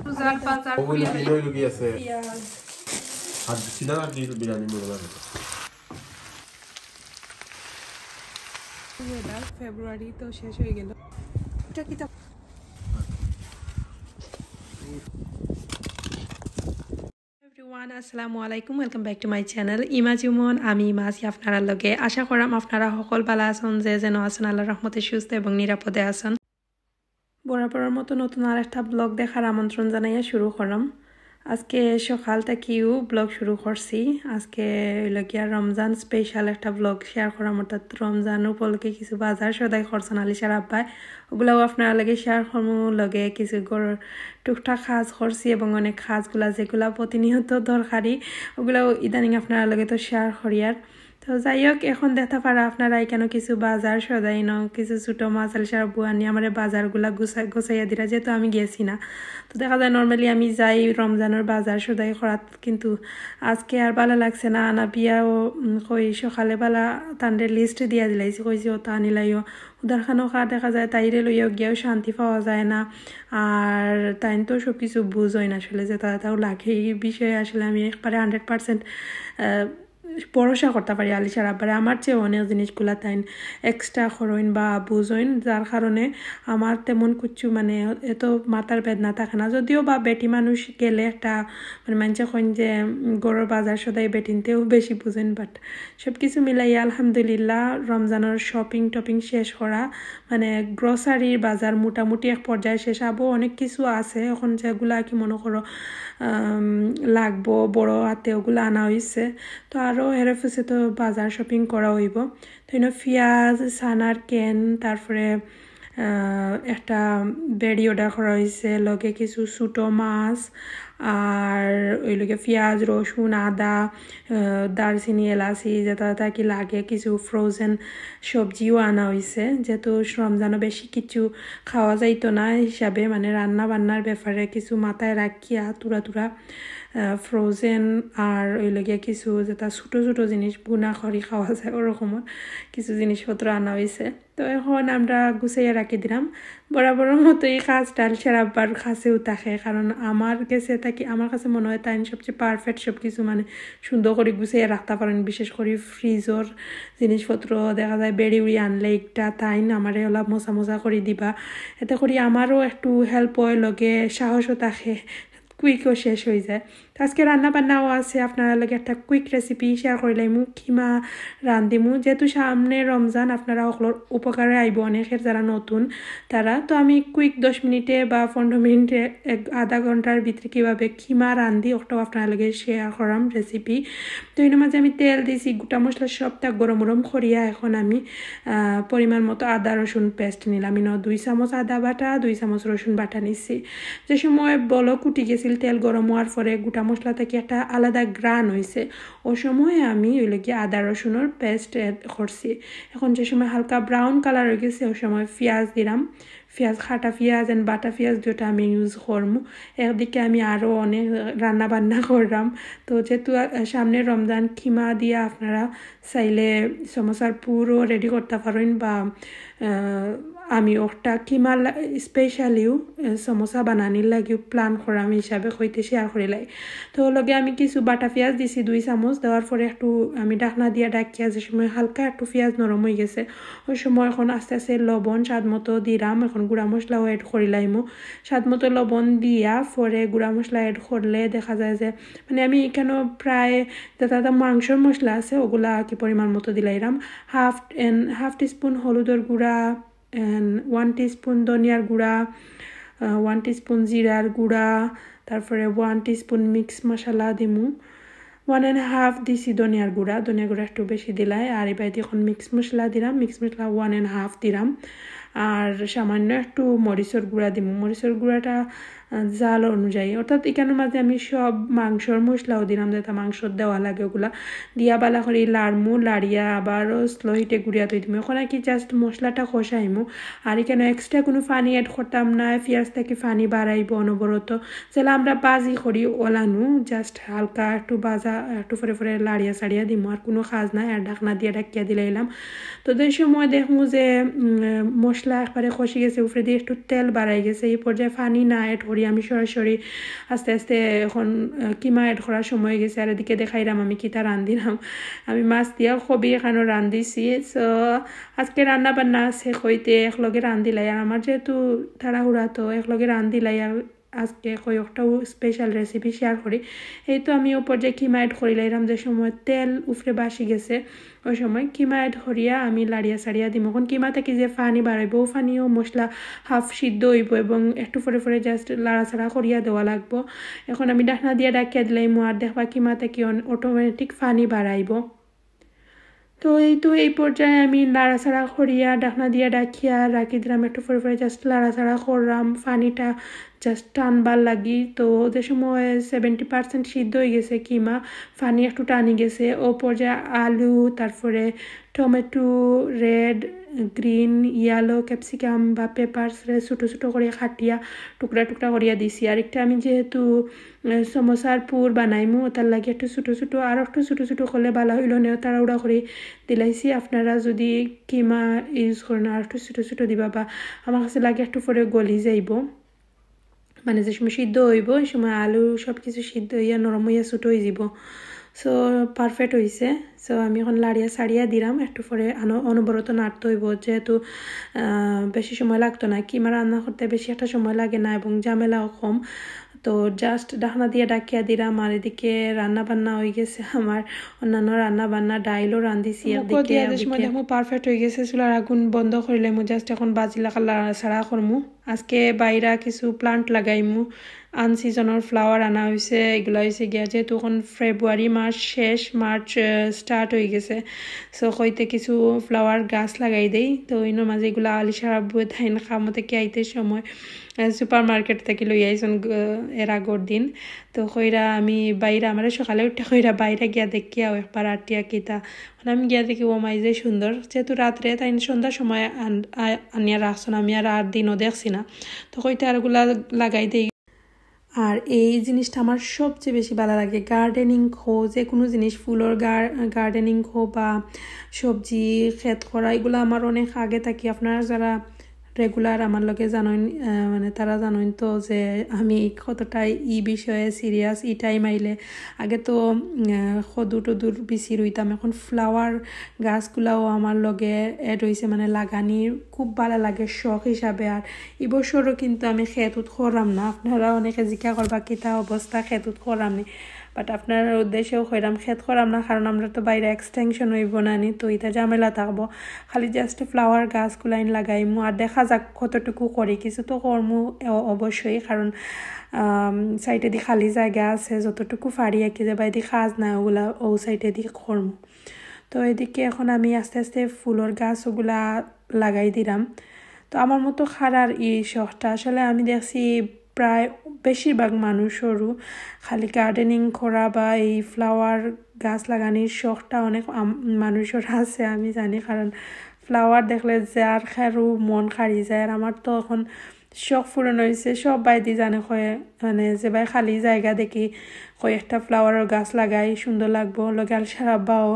রোজার বাজার ওগুলো করে কিলো কি আছে পেঁয়াজ আর সিনা আর দিল বিরিয়ানি মনে লাগে ওয়েদার ফেব্রুয়ারি তো শেষ হয়ে গেল এটা কি তা এভরিওয়ান আসসালামু আলাইকুম welcome back to my channel ইমাজিমন আমি ইমাজি আপনারা লগে আশা করাম আপনারা সকল ভালো আছেন যে যেন আছেন আল্লাহর রহমতে সুস্থ এবং নিরাপদে আছেন বরাবরের মতো নতুন আরেকটা ব্লগ দেখার আমন্ত্রণ জানাইয়া শুরু করলাম আজকে সকাল থেকেও ব্লগ শুরু করছি আজকে লগিয়া রমজান স্পেশাল একটা ব্লগ শেয়ার করাম অর্থাৎ রমজান উপলক্ষে কিছু বাজার সদাই করছেন আলিশার আব্বাই ওগুলাও আপনারা লগে শেয়ার করবো লগে কিছু টুকটাক কাজ করছি এবং অনেক কাজগুলা যেগুলা প্রতিনিয়ত দরকারি ওগুলাও ইদানিং আপনারা লগে তো শেয়ার করিয়ার তো যাই হোক এখন দেখা পারা আপনারা এখানে কিছু বাজার সদাই ন কিছু ছোটো মাছ আলিশার আব্বু আনি আমার বাজারগুলা গুছাইয়া দিরা যেহেতু আমি গেছি না তো দেখা যায় নর্মালি আমি যাই রমজানের বাজার সদাই করাত কিন্তু আজকে আর ভালো লাগছে না আনা বিয়াও কই সকালে বেলা তান্ডে লিস্ট দিয়া দিলাইছি কইছি ও তা আনিলাইও উদারখানো খাওয়া দেখা যায় তাইরে লইয়াও গিয়েও শান্তি পাওয়া যায় না আর তাই তো সব কিছু বুঝ হয় না আসলে যে তাও লাগে এই বিষয়ে আসলে আমি একবারে 100% ভরসা করতে পারি আলিশার আব্বারে আমার চেয়ে অনেক জিনিসগুলা তাই এক্সট্রা খরইন বা বুঝইন যার কারণে আমার তেমন কিছু মানে এত মাথার বেদনা থাকে না যদিও বা বেটি মানুষ গেলে একটা মানে মানুষ কইন যে গরুর বাজার সদাই বেটিনতেও বেশি বুঝেন বাট সব কিছু মিলাইয়া আলহামদুলিল্লাহ রমজানের শপিং টপিং শেষ করা মানে গ্রসারির বাজার মোটামুটি এক পর্যায়ে শেষ আবো অনেক কিছু আছে এখন যেগুলা কি মনে করো লাগবো বড় হাতে ওগুলো আনা হয়েছে তো আরও হেরেফুসে তো বাজার শপিং করা হইব তো পেঁয়াজ সানার কেন তারপরে একটা বেড়ি অর্ডার করা হয়েছে লগে কিছু ছোটো মাছ আর ওই লগে পেঁয়াজ রসুন আদা দারচিনি এলাচি যেটা কি লাগে কিছু ফ্রোজেন সবজিও আনা হয়েছে যেহেতু রমজানও বেশি কিছু খাওয়া যাইতো না হিসাবে মানে রান্না বান্নার ব্যাপারে কিছু মাথায় রাখিয়া তুরা ফ্রোজেন আর ওই লগে কিছু যেটা ছোটো ছোটো জিনিস বুনা করি খাওয়া যায় ওরকমের কিছু জিনিসপত্র আনা হয়েছে তো এখন আমরা গুছাইয়া রাখি দিলাম বরাবরের মতো এই কাজটা আলিশার আব্বার কাছেও থাকে কারণ আমার কাছে মনে হয় তাই সবচেয়ে পারফেক্ট সব কিছু মানে সুন্দর করে গুছাইয়া রাখতে পারেন বিশেষ করে ফ্রিজর জিনিসপত্র দেখা যায় বেড়ি উড়ি আনলে একটা তাই আমারে অলপ মশা করে দিবা এতে করে আমারও একটু হেল্প হয় লগে সাহসও থাকে কুইকও শেষ হয়ে যায় তো আজকে রান্না বান্নাও আছে আপনারা লগে একটা কুইক রেসিপি শেয়ার করিলাইমু কিমা রান্ধিমু যেহেতু সামনে রমজান আপনারা সকলের উপকারে আইব অনেকের যারা নতুন তারা তো আমি কুইক 10 মিনিটে বা 15 মিনিটে আধা ঘন্টার ভিতরে কীভাবে কিমা রান্ধি ওটাও আপনারা লগে শেয়ার করাম রেসিপি তো এর মাঝে আমি তেল দিয়েছি গোটা মশলা সবটা গরম করিয়া এখন আমি পরিমাণ মতো আদা রসুন পেস্ট নিলাম 2 চামচ আদা বাটা 2 চামচ রসুন বাটা নিচ্ছি যে সময় বলো কুটি গেছিল তেল গরম হওয়ার পরে গোটা মশলা থেকে একটা আলাদা গ্রান হয়েছে ওই সময় আমি ওই লোক আদা রসুনের পেস্ট অ্যাড করছি এখন যে সময় হালকা ব্রাউন কালার হয়ে গেছে ওই সময় পেঁয়াজ দিলাম পেঁয়াজ খাটা পেঁয়াজ অ্যান্ড বাটা পেঁয়াজ দুটো আমি ইউজ করবো একদিকে আমি আরও অনেক রান্না বান্না করলাম তো যেহেতু সামনে রমজান কিমা দিয়ে আপনারা চাইলে সমোসার পুরো রেডি করতে পারেন বা আমি ওটা কিমা স্পেশালিও সমোসা বানানির লাগিও প্ল্যান করাম হিসাবে হইতে শেয়ার করিলাই তো লগে আমি কিছু বাটা পেঁয়াজ দিছি 2 চামচ দেওয়ার পরে একটু আমি ডাকনা দিয়ে ডাকিয়া যে সময় হালকা একটু পেঁয়াজ নরম হয়ে গেছে ওই সময় এখন আস্তে আস্তে লবণ স্বাদ মতো দিলাম এখন গুঁড়া মশলাও অ্যাড করিলাইমু স্বাদ মতো লবণ দিয়া পরে গুঁড়া মশলা অ্যাড করলে দেখা যায় যে মানে আমি এখানে প্রায় যেটা মাংসর মশলা আছে ওগুলা কি পরিমাণ মতো দিলাইলাম হাফ টিস্পুন হলুদের গুঁড়া and 1 teaspoon ধনিয়ার গুঁড়া 1 teaspoon জিরার গুঁড়া তারপরে 1 teaspoon মিক্স মশলা দিমু 1.5 দিছি ধনিয়ার গুঁড়া একটু বেশি দিলাই আর এবার এখন মিক্স মশলা দিলাম মিক্স মশলা 1.5 দিলাম আর সামান্য একটু মরিচের গুঁড়া দিমু মরিচের গুঁড়াটা জাল অনুযায়ী অর্থাৎ এখানের মাঝে আমি সব মাংসর মশলাও দিলাম যেটা মাংস দেওয়া লাগে ওগুলা দিয়া বালা করে লাড়মু লাড়িয়া আবারও স্লো হিটে গুঁড়িয়া তুই দিমু এখন আর কি জাস্ট মশলাটা কষাইমু আর এখানে এক্সট্রা কোনো পানি অ্যাড করতাম না পেঁয়াজ থেকে পানি বাড়াইব অনবরত যেটা আমরা বাজি করি ওলানু জাস্ট হালকা একটু বাজা একটু ফরে লাড়িয়া সাড়িয়া দিমু আর কোনো কাজ নাই আর ঢাকনা দিয়ে ডাকিয়া দিলাইলাম তো যে সময় দেখমু যে মশলা মশলা একবারে কষে গেছে উপরে দিয়ে একটু তেল বাড়াই গেছে এই পর্যায়ে পানি না অ্যাড করি আমি সরাসরি আস্তে আস্তে এখন কিমা অ্যাড করার সময় গেছে আর এদিকে দেখাইলাম আমি কিতা রান্ধিলাম আমি মাছ দিয়া খুবই এখানে রান্ধিছি সো আজকে রান্না বান্না আছে হইতে একলগে রান্ধিলাই আর আমার যেহেতু তাড়াহুড়া তো একলগে রান্ধিলাই আর আজকে কয়েকটাও স্পেশাল রেসিপি শেয়ার করি এই তো আমি ওপর যে কিমা অ্যাড করিলাম যে সময় তেল উফরে বাসি গেছে ওই সময় কিমা অ্যাড করিয়া আমি লাড়িয়া সারিয়া দিম এখন কিমা থেকে যে ফানি বাড়াইব ও ফানিও মশলা হাফ সিদ্ধ হইব এবং একটু ফরে ফরে জাস্ট লাড়াছাড়া করিয়া দেওয়া লাগবো এখন আমি ডাকনা দিয়া ডাকিয়া দিলাম আর দেখবা কিমা থেকে অটোমেটিক ফানি বাড়াইব তো এই পর্যায়ে আমি লাড়াছাড়া করিয়া ডাকনা দিয়া ডাকিয়া রাখি দিলাম একটু ফরে ফরে জাস্ট লাড়াছাড়া করলাম পানিটা জাস্ট টানবার লাগি তো যে সময় 70% সিদ্ধ হয়ে গেছে কিমা পানি একটু টানি গেছে ও পর্যায়ে আলু তারপরে tomato red green yellow capsicum বা পেপারস রে ছোটো ছোটো করে কাটিয়া টুকরা টুকরা করিয়া দিছি আর একটা আমি যেহেতু সমোসার পুর বানাইমু তার লাগে একটু ছোটো ছোটো আর একটু ছোটো ছোটো করলে ভালো হইল নেও তাড়াহুড়া করে দিলাইছি আপনারা যদি কিমা ইউজ করেন আর একটু ছোটো ছোটো দিবা বা আমার কাছে লাগে একটু পরে গলি যাইব মানে যে সময় সিদ্ধ হইব ওই সময় আলু সব কিছু সিদ্ধ হইয়া নরম হইয়া ছোটো হয়ে যাব সো পারফেক্ট হয়েছে সো আমি এখন লাড়িয়া সারিয়া দিলাম একটু পরে অনবরত নাড়তে হইব যেহেতু বেশি সময় লাগতো না কিমা রান্না করতে বেশি একটা সময় লাগে না এবং ঝামেলাও কম তো জাস্ট ডাকনা দিয়ে ডাকিয়া দিলাম আর এদিকে রান্না বান্না হয়ে গেছে আমার অন্যান্য রান্না বান্না ডাইলও রান্ধিছি দেখো পারফেক্ট হয়ে গেছে চুলার আগুন বন্ধ করিলে মু জাস্ট এখন বাজি লাগা ছাড়া করমু আজকে বাইরা কিছু প্লান্ট লাগাইমু আনসিজনের ফ্লাওয়ার আনা হয়েছে এগুলো হয়েছে গিয়া যেহেতু এখন ফেব্রুয়ারি মাস শেষ মার্চ স্টার্ট হয়ে গেছে সো হইতে কিছু ফ্লাওয়ার গাছ লাগাই দেই তো ওইনোর মাঝে এগুলো আলিশার আব্বু তাই না খামো থেকে আইতে সময় সুপার মার্কেট থেকে লই আইসন এর আগর দিন তো কইরা আমি বাইরে আমার সকালে উঠে কইরা বাইরে গিয়া দেখিয়াও একবার আটিয়া কিতা আমি গিয়া দেখি ও মাই যে সুন্দর যেহেতু রাত্রে তাই সন্ধ্যার সময় আনিয়া রাখছেন আমি আর দিনও দেখছি না তো কইতে আরগুলা লাগাই দেই আর এই জিনিসটা আমার সবচেয়ে বেশি ভালো লাগে গার্ডেনিং হো যে কোনো জিনিস ফুলের গার্ডেনিং হো বা সবজি ক্ষেত করা এগুলো আমার অনেক আগে থাকি আপনারা যারা রেগুলার আমার লগে জানেন মানে তারা জানেন তো যে আমি কতটাই বিষয়ে সিরিয়াস টাইম আইলে আগে তো সদূর টদূর বেশি রইতাম এখন ফ্লাওয়ার গাছগুলাও আমার লগে এড হয়েছে মানে লাগানির খুব ভালো লাগে শখ হিসাবে আর এবছরও কিন্তু আমি খেতুত খরাম না আপনারা অনেকে জিজ্ঞা করবা কিতা অবস্থা খেতুত খরাম নি বাট আপনার উদ্দেশ্যেও হইলাম খেত করাম না কারণ আমরা তো বাইরে এক্সটেনশন হইব না নি তো এটা ঝামেলা থাকবো খালি জাস্ট ফ্লাওয়ার গাছগুলাইন লাগাইমু আর দেখা যাক কতটুকু করি কিছু তো করমু অবশ্যই কারণ সাইডে দি খালি জায়গা আছে যতটুকু পারি আর কি যে বাইদি কাজ না ওগুলা ও সাইডে দি করমু তো এদিকে এখন আমি আস্তে আস্তে ফুলের গাছ ওগুলা লাগাই দিলাম তো আমার মতো খারার শখটা আসলে আমি দেখছি প্রায় বেশিরভাগ মানুষেরও খালি গার্ডেনিং করা বা এই ফ্লাওয়ার গাছ লাগানোর শখটা অনেক মানুষের আছে আমি জানি কারণ ফ্লাওয়ার দেখলে যার খেরু মন খারি যায় আর আমার তো এখন শখ পূরণ হয়েছে সব বাইদি জানে কয়ে মানে যে ভাই খালি জায়গা দেখি কয়েকটা ফ্লাওয়ারের গাছ লাগাই সুন্দর লাগবো লগাল সারাব্বাও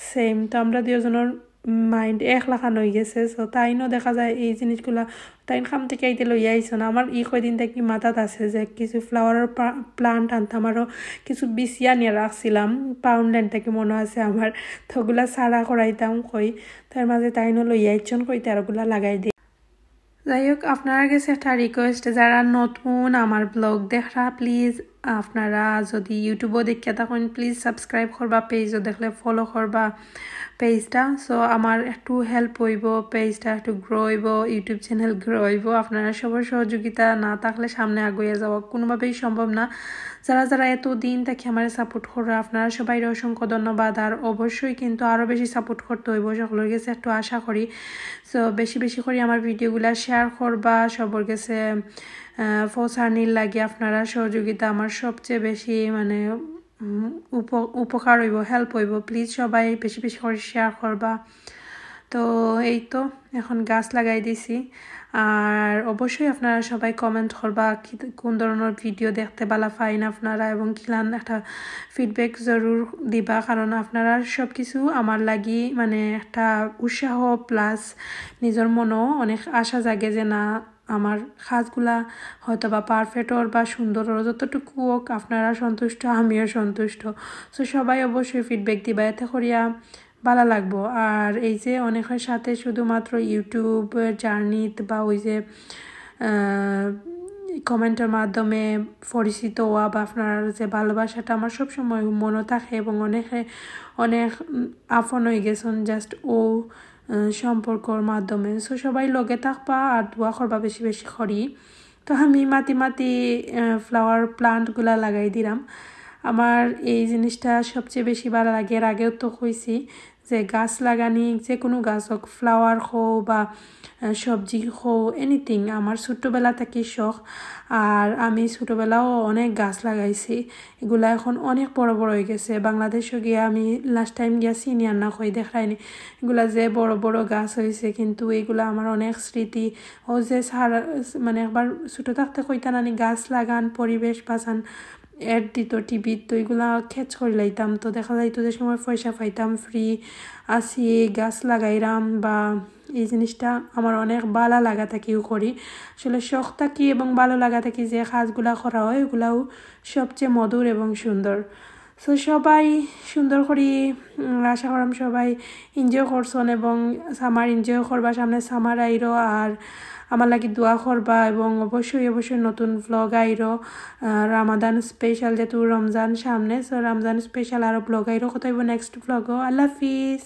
সেম তো আমরা দুজনের মাইন্ড এক লাখান হয়ে গেছে সো তাইনও দেখা যায় এই জিনিসগুলা তাইন খাম থেকে আইতে লইয়া আইসো না আমার কয়দিন থেকে মাথাত আছে যে কিছু ফ্লাওয়ারের প্লান্ট আনতাম আরও কিছু বিছিয়া নিয়ে রাখছিলাম পাউন্ডল্যান্ড থেকে মনে আছে আমার তো ওগুলা সারা করাইতাম কই তার মাঝে তাইনও লইয়া আইছন কইতে আর ওগুলা লাগাই দিই যাই হোক আপনার কাছে একটা রিকোয়েস্ট যারা নতুন আমার ব্লগ দেখা প্লিজ আপনারা যদি ইউটিউবও দেখিয়া থাকেন প্লিজ সাবস্ক্রাইব করবা পেজও দেখলে ফলো করবা পেজটা সো আমার একটু হেল্প হইব পেজটা একটু গ্রো হইব ইউটিউব চ্যানেল গ্রো হইব আপনারা সবার সহযোগিতা না থাকলে সামনে আগুয়ে যাওয়া কোনোভাবেই সম্ভব না যারা যারা এতদিন থেকে আমার সাপোর্ট করে আপনারা সবাই অসংখ্য ধন্যবাদ আর অবশ্যই কিন্তু আরও বেশি সাপোর্ট করতে হইব সকলের কাছে একটু আশা করি সো বেশি বেশি করে আমার ভিডিওগুলো শেয়ার করবা সবার কাছে পৌঁছানির লাগে আপনারা সহযোগিতা আমার সবচেয়ে বেশি মানে উপকার হইব হেল্প হইব প্লিজ সবাই বেশি বেশি করে শেয়ার করবা তো এই তো এখন গাছ লাগাই দিছি আর অবশ্যই আপনারা সবাই কমেন্ট করবা কোন ধরনের ভিডিও দেখতে ভালো পাইন আপনারা এবং কিলান একটা ফিডব্যাক জরুর দিবা কারণ আপনারা সব কিছু আমার লাগি মানে একটা উৎসাহ প্লাস নিজের মনও অনেক আশা জাগে যে না আমার কাজগুলা হয়তো বা পারফেক্ট ওর বা সুন্দর ওর যতটুকু হোক আপনারা সন্তুষ্ট আমিও সন্তুষ্ট সো সবাই অবশ্যই ফিডব্যাক দিবা এতে করিয়া ভালো লাগবো আর এই যে অনেকের সাথে শুধুমাত্র ইউটিউবের জার্নিতে বা ওই যে কমেন্টের মাধ্যমে পরিচিত হওয়া বা আপনার যে ভালোবাসাটা আমার সবসময় মনে থাকে এবং অনেক আপন হয়ে গেছেন জাস্ট সম্পর্কর মাধ্যমে সো সবাই লগে থাকবা আর দোয়া করবা বেশি বেশি করি তো আমি মাটি ফ্লাওয়ার প্লান্টগুলা লাগাই দিলাম আমার এই জিনিসটা সবচেয়ে বেশি ভালো লাগে এর আগেও তো কইছি যে গাছ লাগানি যে কোনো গাছ হোক ফ্লাওয়ার হোক বা সবজি হোক এনিথিং আমার ছোট্টবেলা থেকে শখ আর আমি ছোটবেলাও অনেক গাছ লাগাইছি এগুলা এখন অনেক বড় বড় হয়ে গেছে বাংলাদেশে গিয়ে আমি লাস্ট টাইম গিয়া সিনিয়র না হয়ে দেখাইনি এগুলা যে বড় বড় গাছ হয়েছে কিন্তু এগুলা আমার অনেক স্মৃতি ও যে মানে একবার ছোটো থাকতে কইতা নানি গাছ লাগান পরিবেশ বাঁচান এড দিত টিভিত তো এগুলা খেচ করে লাইতাম তো দেখা যাইতো যে সময় পয়সা পাইতাম ফ্রি আসি গাছ লাগাইরাম বা এই জিনিসটা আমার অনেক ভালো লাগা থাকিও করি আসলে শখ থাকি এবং ভালো লাগা থাকি যে কাজগুলা করা হয় এগুলাও সবচেয়ে মধুর এবং সুন্দর সো সবাই সুন্দর করে আশা করাম সবাই এনজয় করছেন এবং সামার এনজয় করবা সামনে সামার আইরো আর আমার লাগি দোয়া করবা এবং অবশ্যই নতুন ভ্লগ আইরো রামাদান স্পেশাল যেহেতু রমজান সামনে সো রমজান স্পেশাল আরও ভ্লগ আইরো কোথায় নেক্সট ভ্লগও আল্লাহ হাফিজ।